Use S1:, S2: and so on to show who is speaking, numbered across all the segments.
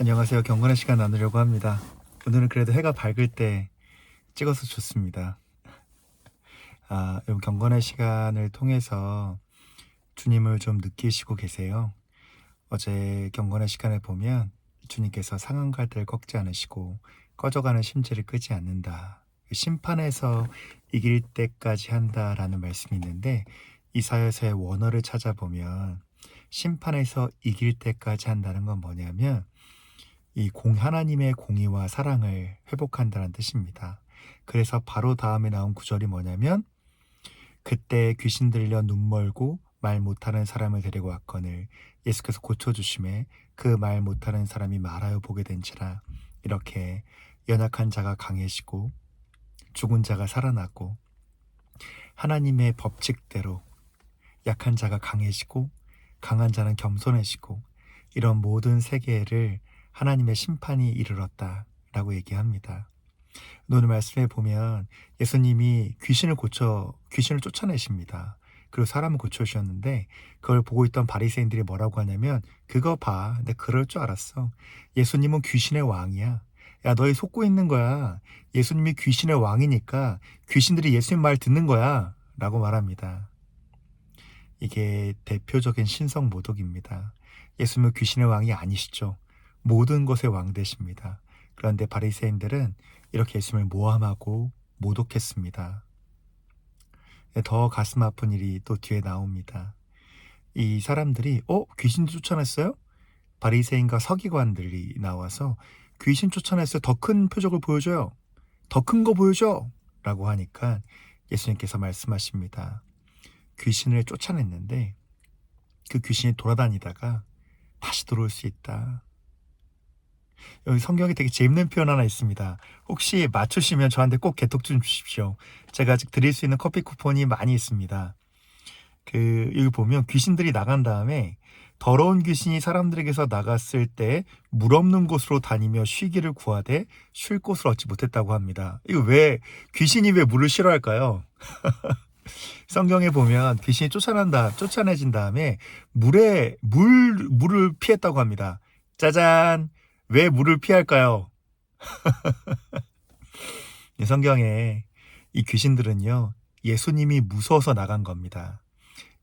S1: 안녕하세요. 경건의 시간 나누려고 합니다. 오늘은 그래도 해가 밝을 때 찍어서 좋습니다. 여러분 경건의 시간을 통해서 주님을 좀 느끼시고 계세요. 어제 경건의 시간에 보면 주님께서 상한 갈대를 꺾지 않으시고 꺼져가는 심지를 끄지 않는다. 심판에서 이길 때까지 한다라는 말씀이 있는데 이사야서의 원어를 찾아보면 심판에서 이길 때까지 한다는 건 뭐냐면 하나님의 공의와 사랑을 회복한다는 뜻입니다. 그래서 바로 다음에 나온 구절이 뭐냐면 그때 귀신 들려 눈 멀고 말 못하는 사람을 데리고 왔거늘 예수께서 고쳐주심에 그 말 못하는 사람이 말하여 보게 된지라. 이렇게 연약한 자가 강해지고 죽은 자가 살아나고 하나님의 법칙대로 약한 자가 강해지고 강한 자는 겸손해지고 이런 모든 세계를 하나님의 심판이 이르렀다라고 얘기합니다. 오늘 말씀에 보면 예수님이 귀신을 쫓아내십니다. 그리고 사람을 고쳐주셨는데 그걸 보고 있던 바리새인들이 뭐라고 하냐면 그거 봐, 내가 그럴 줄 알았어. 예수님은 귀신의 왕이야. 야, 너희 속고 있는 거야. 예수님이 귀신의 왕이니까 귀신들이 예수님 말 듣는 거야 라고 말합니다. 이게 대표적인 신성 모독입니다. 예수님은 귀신의 왕이 아니시죠. 모든 것의 왕 되십니다. 그런데 바리새인들은 이렇게 예수님을 모함하고 모독했습니다. 더 가슴 아픈 일이 또 뒤에 나옵니다. 이 사람들이 귀신 쫓아냈어요? 바리새인과 서기관들이 나와서 귀신 쫓아냈어요. 더 큰 표적을 보여줘요. 더 큰 거 보여줘 라고 하니까 예수님께서 말씀하십니다. 귀신을 쫓아냈는데 그 귀신이 돌아다니다가 다시 들어올 수 있다. 여기 성경에 되게 재밌는 표현 하나 있습니다. 혹시 맞추시면 저한테 꼭 개톡 좀 주십시오. 제가 아직 드릴 수 있는 커피 쿠폰이 많이 있습니다. 여기 보면 귀신들이 나간 다음에 더러운 귀신이 사람들에게서 나갔을 때 물 없는 곳으로 다니며 쉬기를 구하되 쉴 곳을 얻지 못했다고 합니다. 이거 귀신이 왜 물을 싫어할까요? 성경에 보면 귀신이 쫓아내진 다음에 물을 피했다고 합니다. 짜잔! 왜 물을 피할까요? 성경에 이 귀신들은요, 예수님이 무서워서 나간 겁니다.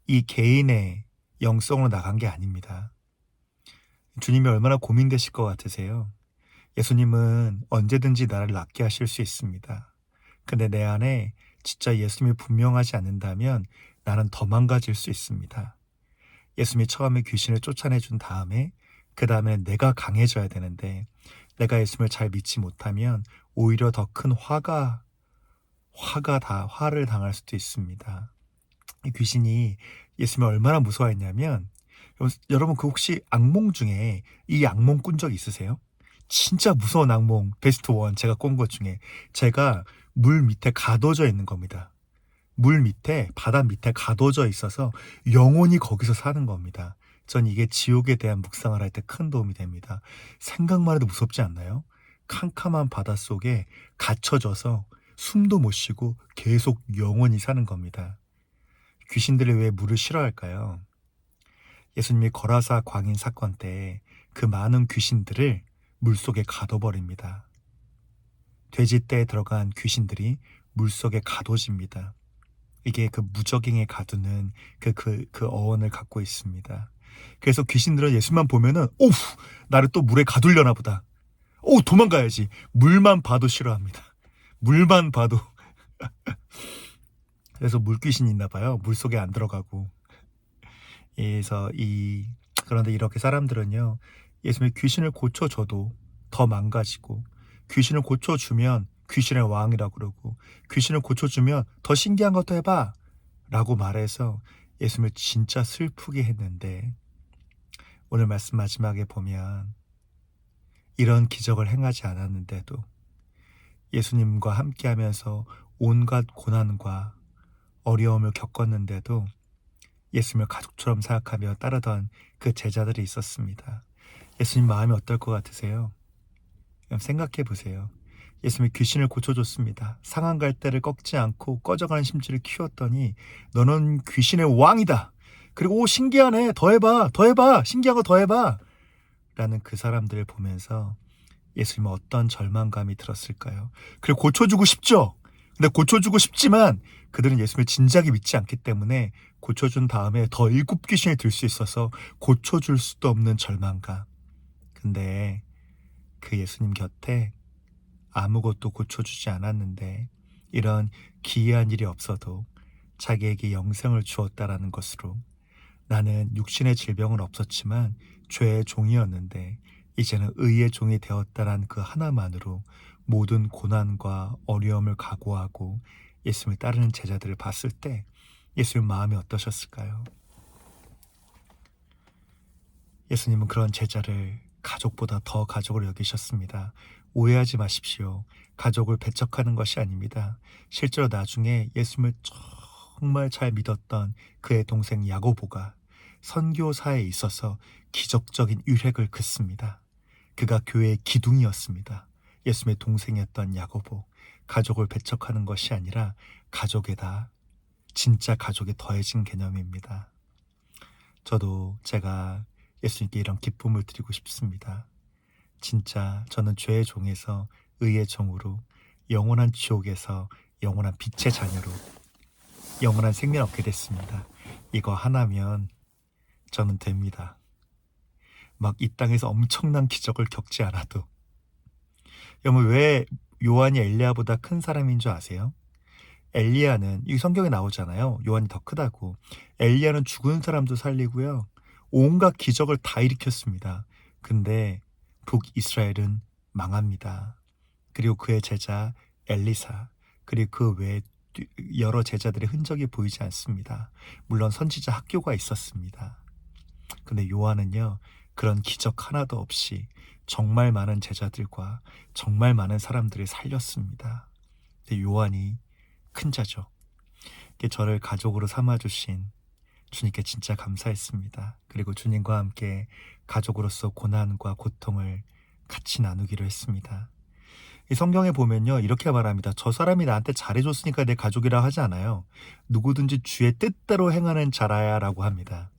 S1: 이 개인의 영성으로 나간 게 아닙니다. 주님이 얼마나 고민되실 것 같으세요? 예수님은 언제든지 나를 낫게 하실 수 있습니다. 근데 내 안에 진짜 예수님이 분명하지 않는다면 나는 더 망가질 수 있습니다. 예수님이 처음에 귀신을 쫓아내준 다음에 그 다음에 내가 강해져야 되는데 내가 예수님을 잘 믿지 못하면 오히려 더 큰 화를 당할 수도 있습니다. 이 귀신이 예수님을 얼마나 무서워했냐면 여러분 혹시 악몽 중에 이 악몽 꾼 적 있으세요? 진짜 무서운 악몽 베스트 1 제가 꾼 것 중에 제가 물 밑에 가둬져 있는 겁니다. 물 밑에 바다 밑에 가둬져 있어서 영원히 거기서 사는 겁니다. 전 이게 지옥에 대한 묵상을 할 때 큰 도움이 됩니다. 생각만 해도 무섭지 않나요? 캄캄한 바닷속에 갇혀져서 숨도 못 쉬고 계속 영원히 사는 겁니다. 귀신들이 왜 물을 싫어할까요? 예수님이 거라사 광인 사건 때 그 많은 귀신들을 물속에 가둬버립니다. 돼지떼에 들어간 귀신들이 물속에 가둬집니다. 이게 그 무적행에 가두는 그 어원을 갖고 있습니다. 그래서 귀신들은 예수만 보면은 나를 또 물에 가두려나 보다. 도망가야지. 물만 봐도 싫어합니다. 물만 봐도. 그래서 물귀신이 있나 봐요. 물속에 안 들어가고. 그런데 이렇게 사람들은요, 예수님이 귀신을 고쳐줘도 더 망가지고, 귀신을 고쳐주면 귀신의 왕이라고 그러고, 귀신을 고쳐주면 더 신기한 것도 해봐 라고 말해서 예수님을 진짜 슬프게 했는데, 오늘 말씀 마지막에 보면 이런 기적을 행하지 않았는데도 예수님과 함께하면서 온갖 고난과 어려움을 겪었는데도 예수님을 가족처럼 생각하며 따르던 그 제자들이 있었습니다. 예수님 마음이 어떨 것 같으세요? 생각해 보세요. 예수님이 귀신을 고쳐줬습니다. 상한 갈대를 꺾지 않고 꺼져가는 심지를 키웠더니 너는 귀신의 왕이다. 그리고 신기하네. 더 해봐. 신기한 거 더 해봐. 라는 그 사람들을 보면서 예수님은 어떤 절망감이 들었을까요? 그래, 고쳐주고 싶죠? 근데 고쳐주고 싶지만 그들은 예수님을 진작에 믿지 않기 때문에 고쳐준 다음에 더 일곱 귀신이 들 수 있어서 고쳐줄 수도 없는 절망감. 근데 그 예수님 곁에 아무것도 고쳐주지 않았는데 이런 기이한 일이 없어도 자기에게 영생을 주었다라는 것으로 나는 육신의 질병은 없었지만 죄의 종이었는데 이제는 의의 종이 되었다란 그 하나만으로 모든 고난과 어려움을 각오하고 예수님을 따르는 제자들을 봤을 때 예수님 마음이 어떠셨을까요? 예수님은 그런 제자를 가족보다 더 가족으로 여기셨습니다. 오해하지 마십시오. 가족을 배척하는 것이 아닙니다. 실제로 나중에 예수님을 정말 잘 믿었던 그의 동생 야고보가 선교사에 있어서 기적적인 유획을 긋습니다. 그가 교회의 기둥이었습니다. 예수님의 동생이었던 야고보. 가족을 배척하는 것이 아니라 가족에다 진짜 가족이 더해진 개념입니다. 저도 제가 예수님께 이런 기쁨을 드리고 싶습니다. 진짜 저는 죄의 종에서 의의 종으로 영원한 지옥에서 영원한 빛의 자녀로 영원한 생명 얻게 됐습니다. 이거 하나면 저는 됩니다. 막 이 땅에서 엄청난 기적을 겪지 않아도. 여러분, 왜 요한이 엘리야보다 큰 사람인 줄 아세요? 엘리야는 이 성경에 나오잖아요. 요한이 더 크다고. 엘리야는 죽은 사람도 살리고요. 온갖 기적을 다 일으켰습니다. 근데 북이스라엘은 망합니다. 그리고 그의 제자 엘리사, 그리고 그 외에 여러 제자들의 흔적이 보이지 않습니다. 물론 선지자 학교가 있었습니다. 근데 요한은요, 그런 기적 하나도 없이 정말 많은 제자들과 정말 많은 사람들을 살렸습니다. 근데 요한이 큰 자죠. 저를 가족으로 삼아주신 주님께 진짜 감사했습니다. 그리고 주님과 함께 가족으로서 고난과 고통을 같이 나누기로 했습니다. 이 성경에 보면요, 이렇게 말합니다. 저 사람이 나한테 잘해줬으니까 내 가족이라 하지 않아요. 누구든지 주의 뜻대로 행하는 자라야 라고 합니다.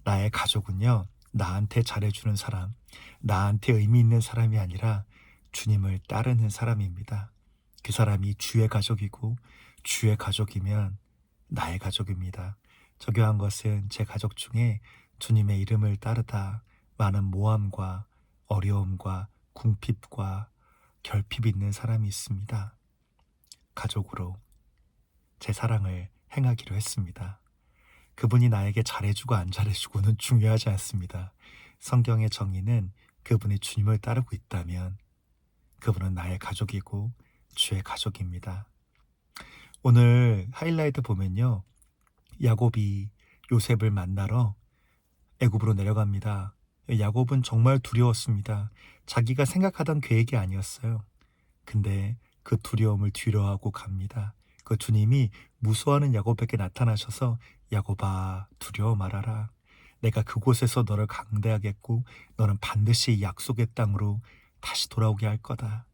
S1: 나의 가족은요, 나한테 잘해주는 사람, 나한테 의미 있는 사람이 아니라 주님을 따르는 사람입니다. 그 사람이 주의 가족이고 주의 가족이면 나의 가족입니다. 저교한 것은 제 가족 중에 주님의 이름을 따르다 많은 모함과 어려움과 궁핍과 결핍이 있는 사람이 있습니다. 가족으로 제 사랑을 행하기로 했습니다. 그분이 나에게 잘해주고 안 잘해주고는 중요하지 않습니다. 성경의 정의는 그분이 주님을 따르고 있다면 그분은 나의 가족이고 주의 가족입니다. 오늘 하이라이트 보면요, 야곱이 요셉을 만나러 애굽으로 내려갑니다. 야곱은 정말 두려웠습니다. 자기가 생각하던 계획이 아니었어요. 근데 그 두려움을 뒤로하고 갑니다. 그 주님이 무서워하는 야곱에게 나타나셔서 야곱아, 두려워 말아라. 내가 그곳에서 너를 강대하겠고 너는 반드시 이 약속의 땅으로 다시 돌아오게 할 거다.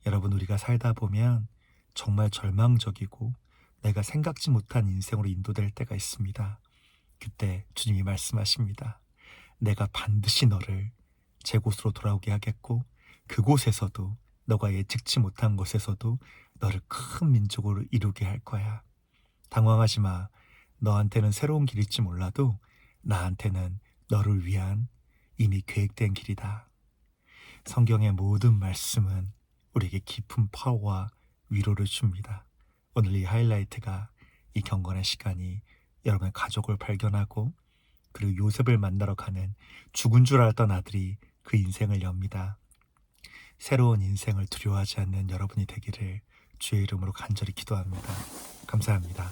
S1: 여러분, 우리가 살다 보면 정말 절망적이고 내가 생각지 못한 인생으로 인도될 때가 있습니다. 그때 주님이 말씀하십니다. 내가 반드시 너를 제 곳으로 돌아오게 하겠고 그곳에서도 너가 예측치 못한 곳에서도 너를 큰 민족으로 이루게 할 거야. 당황하지 마. 너한테는 새로운 길일지 몰라도 나한테는 너를 위한 이미 계획된 길이다. 성경의 모든 말씀은 우리에게 깊은 파워와 위로를 줍니다. 오늘 이 하이라이트가, 이 경건의 시간이 여러분의 가족을 발견하고 그리고 요셉을 만나러 가는 죽은 줄 알았던 아들이 그 인생을 엽니다. 새로운 인생을 두려워하지 않는 여러분이 되기를 주의 이름으로 간절히 기도합니다. 감사합니다.